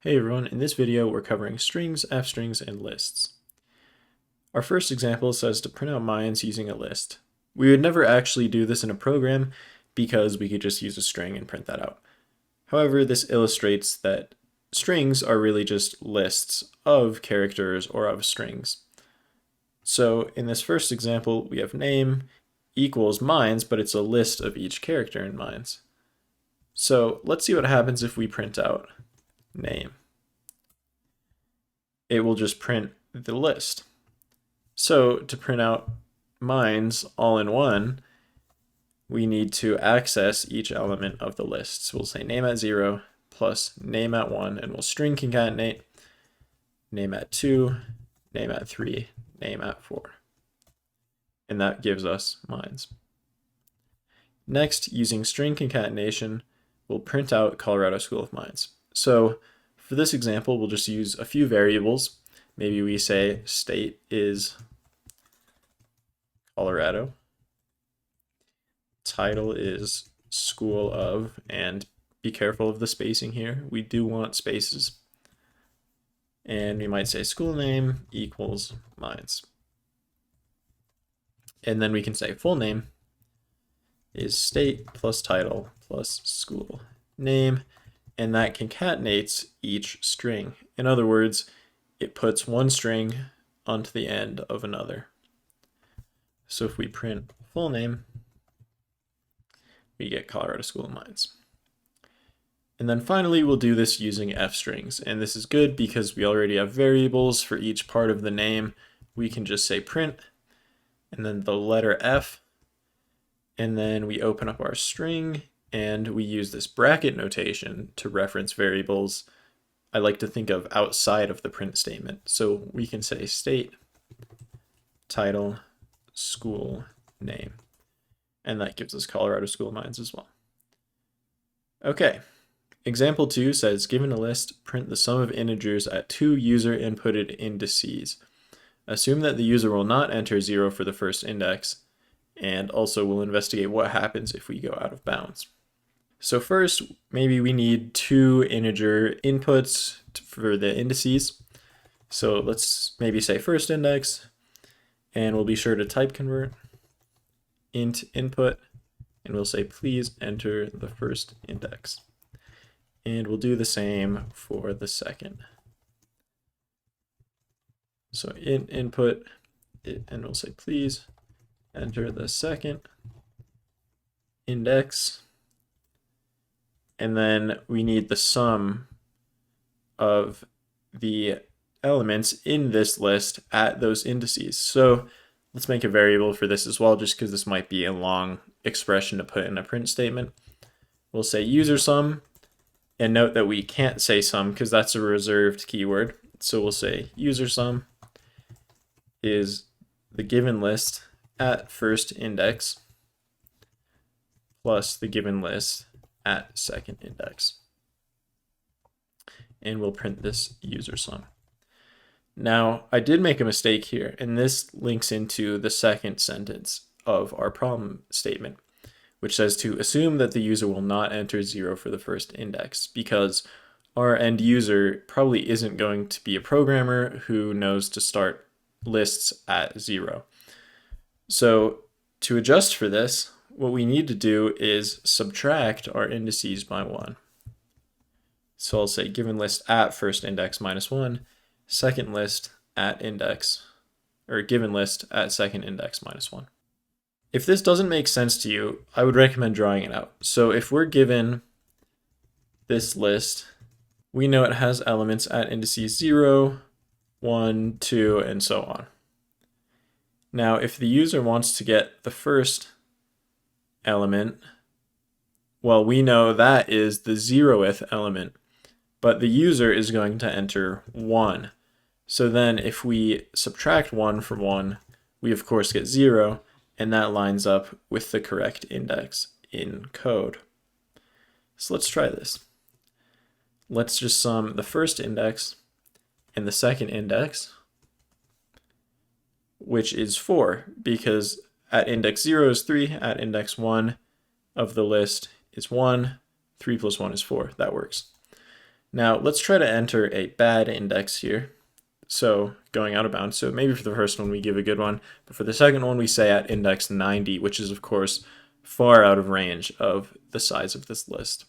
Hey everyone, in this video we're covering strings, f-strings, and lists. Our first example says to print out mines using a list. We would never actually do this in a program because we could just use a string and print that out. However, this illustrates that strings are really just lists of characters or of strings. So in this first example, we have name equals mines, but it's a list of each character in mines. So let's see what happens if we print out name. It will just print the list. So to print out mines all in one, we need to access each element of the list. So we'll say name at 0 plus name at 1, and we'll string concatenate name at 2, name at 3, name at 4. And that gives us mines. Next, using string concatenation, we'll print out Colorado School of Mines. So for this example, we'll just use a few variables. Maybe we say state is Colorado, title is School of, and be careful of the spacing here. We do want spaces. And we might say school name equals mines. And then we can say full name is state plus title plus school name, and that concatenates each string. In other words, it puts one string onto the end of another. So if we print full name, we get Colorado School of Mines. And then finally, we'll do this using f-strings. And this is good because we already have variables for each part of the name. We can just say print, and then the letter f, and then we open up our string, and we use this bracket notation to reference variables I like to think of outside of the print statement. So we can say state, title, school, name, and that gives us Colorado School of Mines as well. Okay, example 2 says, given a list, print the sum of integers at 2 user inputted indices. Assume that the user will not enter 0 for the first index, and also we'll investigate what happens if we go out of bounds. So first, maybe we need 2 integer inputs for the indices. So let's maybe say first index, and we'll be sure to type convert int input, and we'll say please enter the first index. And we'll do the same for the second. So int input, and we'll say please enter the second index. And then we need the sum of the elements in this list at those indices. So let's make a variable for this as well, just because this might be a long expression to put in a print statement. We'll say user sum, and note that we can't say sum because that's a reserved keyword. So we'll say user sum is the given list at first index plus the given list at second index. And we'll print this user sum. Now, I did make a mistake here, and this links into the second sentence of our problem statement, which says to assume that the user will not enter 0 for the first index, because our end user probably isn't going to be a programmer who knows to start lists at 0. So to adjust for this, what we need to do is subtract our indices by 1. So I'll say given list at first index minus 1, second list at index, or given list at second index minus 1. If this doesn't make sense to you, I would recommend drawing it out. So if we're given this list, we know it has elements at indices 0, 1, 2, and so on. Now, if the user wants to get the first element, well, we know that is the 0th element, but the user is going to enter 1. So then if we subtract 1 from 1, we of course get 0, and that lines up with the correct index in code. So let's try this. Let's just sum the first index and the second index, which is 4, because at index 0 is 3, at index 1 of the list is 1, 3 plus 1 is 4, that works. Now let's try to enter a bad index here. So going out of bounds. So maybe for the first one we give a good one, but for the second one we say at index 90, which is of course far out of range of the size of this list.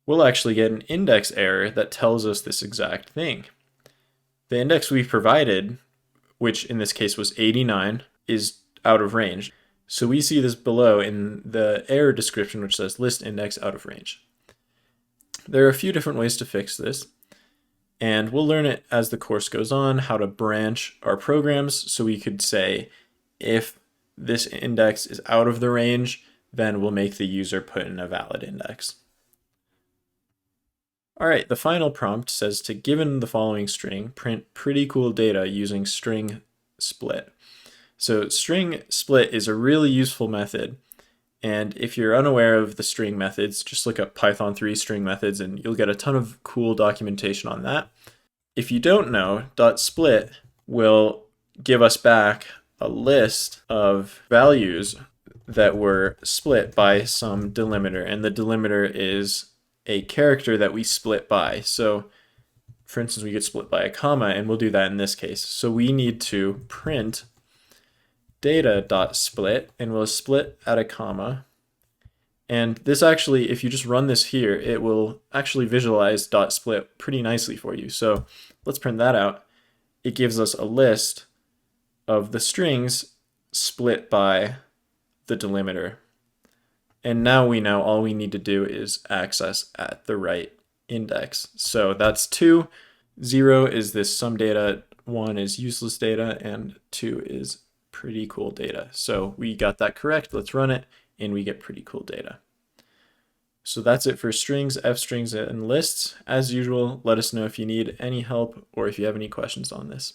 We'll actually get an index error that tells us this exact thing. The index we've provided, which in this case was 89, is out of range. So we see this below in the error description, which says list index out of range. There are a few different ways to fix this, and we'll learn it as the course goes on, how to branch our programs. So we could say if this index is out of the range, then we'll make the user put in a valid index. All right, the final prompt says to given the following string, print pretty cool data using string split. So string split is a really useful method. And if you're unaware of the string methods, just look up Python 3 string methods and you'll get a ton of cool documentation on that. If you don't know, .split will give us back a list of values that were split by some delimiter, and the delimiter is a character that we split by. So for instance, we could split by a comma, and we'll do that in this case. So we need to print data.split, and we'll split at a comma. And this actually, if you just run this here, it will actually visualize .split pretty nicely for you. So let's print that out. It gives us a list of the strings split by the delimiter. And now we know all we need to do is access at the right index. So that's 2. 0 is this some data, 1 is useless data, and 2 is pretty cool data. So we got that correct. Let's run it, and we get pretty cool data. So that's it for strings, f-strings, and lists. As usual, let us know if you need any help or if you have any questions on this.